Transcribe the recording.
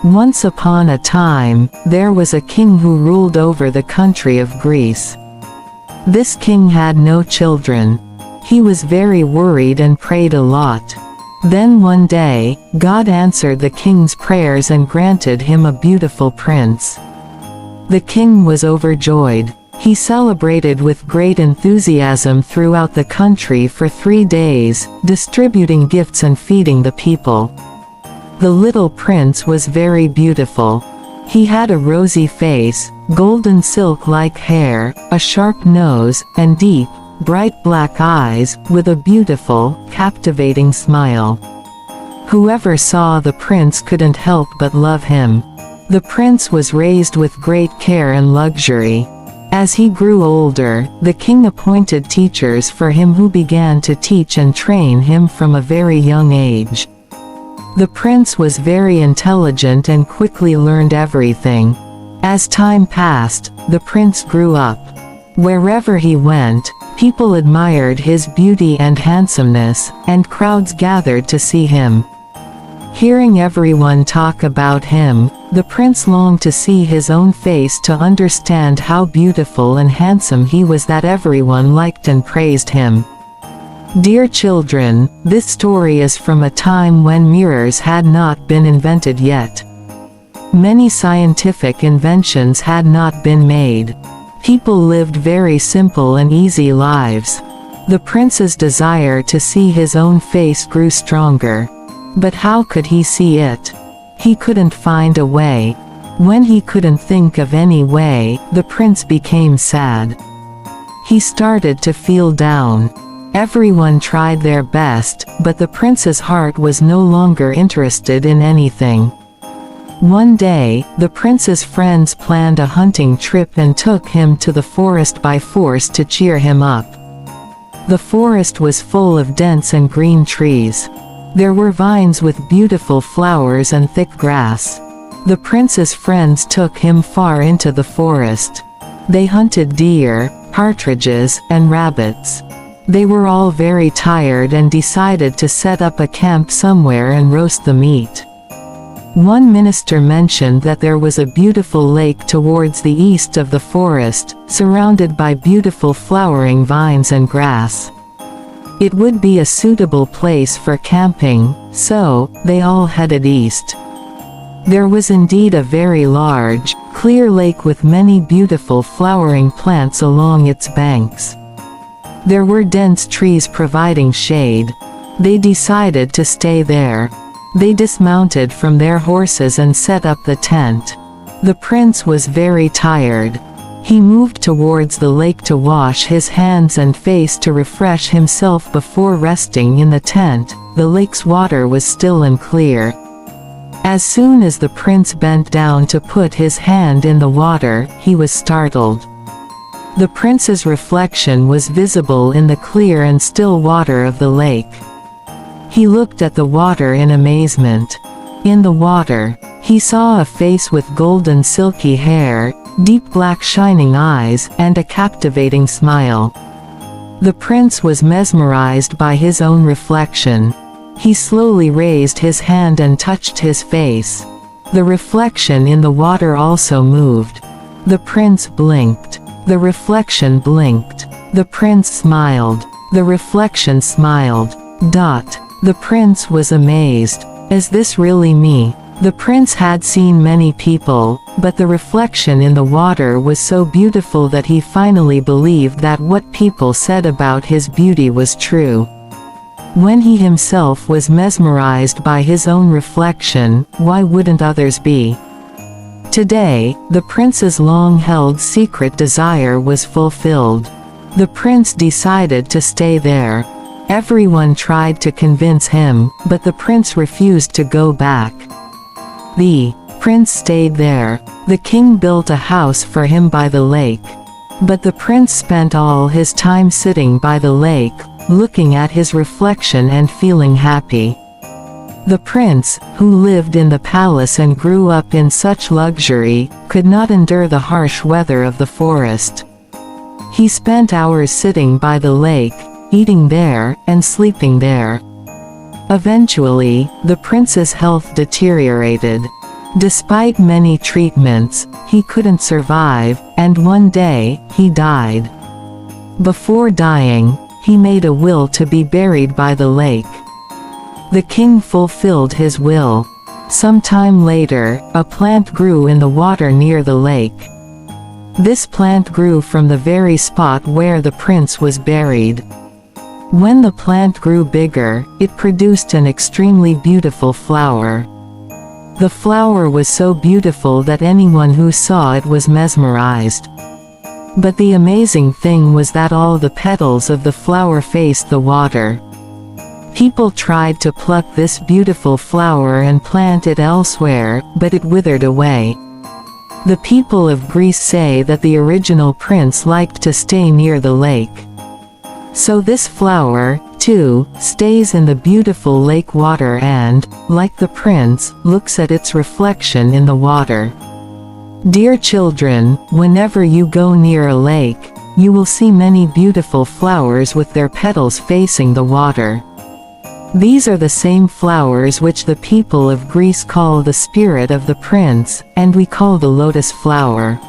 Once upon a time, there was a king who ruled over the country of Greece. This king had no children. He was very worried and prayed a lot. Then one day, God answered the king's prayers and granted him a beautiful prince. The king was overjoyed. He celebrated with great enthusiasm throughout the country for 3 days, distributing gifts and feeding the people. The little prince was very beautiful. He had a rosy face, golden silk-like hair, a sharp nose, and deep, bright black eyes, with a beautiful, captivating smile. Whoever saw the prince couldn't help but love him. The prince was raised with great care and luxury. As he grew older, the king appointed teachers for him who began to teach and train him from a very young age. The prince was very intelligent and quickly learned everything. As time passed, the prince grew up. Wherever he went, people admired his beauty and handsomeness, and crowds gathered to see him. Hearing everyone talk about him, the prince longed to see his own face to understand how beautiful and handsome he was, that everyone liked and praised him. Dear children, this story is from a time when mirrors had not been invented yet. Many scientific inventions had not been made. People lived very simple and easy lives. The prince's desire to see his own face grew stronger. But how could he see it? He couldn't find a way. When he couldn't think of any way, the prince became sad. He started to feel down. Everyone tried their best, but the prince's heart was no longer interested in anything. One day, the prince's friends planned a hunting trip and took him to the forest by force to cheer him up. The forest was full of dense and green trees. There were vines with beautiful flowers and thick grass. The prince's friends took him far into the forest. They hunted deer, partridges, and rabbits. They were all very tired and decided to set up a camp somewhere and roast the meat. One minister mentioned that there was a beautiful lake towards the east of the forest, surrounded by beautiful flowering vines and grass. It would be a suitable place for camping, so they all headed east. There was indeed a very large, clear lake with many beautiful flowering plants along its banks. There were dense trees providing shade. They decided to stay there. They dismounted from their horses and set up the tent. The prince was very tired. He moved towards the lake to wash his hands and face to refresh himself before resting in the tent. The lake's water was still and clear. As soon as the prince bent down to put his hand in the water, he was startled. The prince's reflection was visible in the clear and still water of the lake. He looked at the water in amazement. In the water, he saw a face with golden silky hair, deep black shining eyes, and a captivating smile. The prince was mesmerized by his own reflection. He slowly raised his hand and touched his face. The reflection in the water also moved. The prince blinked. The reflection blinked. The prince smiled. The reflection smiled. The prince was amazed. Is this really me? The prince had seen many people, but the reflection in the water was so beautiful that he finally believed that what people said about his beauty was true. When he himself was mesmerized by his own reflection, why wouldn't others be? Today, the prince's long-held secret desire was fulfilled. The prince decided to stay there. Everyone tried to convince him, but the prince refused to go back. The prince stayed there. The king built a house for him by the lake. But the prince spent all his time sitting by the lake, looking at his reflection and feeling happy. The prince, who lived in the palace and grew up in such luxury, could not endure the harsh weather of the forest. He spent hours sitting by the lake, eating there, and sleeping there. Eventually, the prince's health deteriorated. Despite many treatments, he couldn't survive, and one day, he died. Before dying, he made a will to be buried by the lake. The king fulfilled his will. Some time later, a plant grew in the water near the lake. This plant grew from the very spot where the prince was buried. When the plant grew bigger, it produced an extremely beautiful flower. The flower was so beautiful that anyone who saw it was mesmerized. But the amazing thing was that all the petals of the flower faced the water. People tried to pluck this beautiful flower and plant it elsewhere, but it withered away. The people of Greece say that the original prince liked to stay near the lake. So this flower, too, stays in the beautiful lake water and, like the prince, looks at its reflection in the water. Dear children, whenever you go near a lake, you will see many beautiful flowers with their petals facing the water. These are the same flowers which the people of Greece call the spirit of the prince, and we call the lotus flower.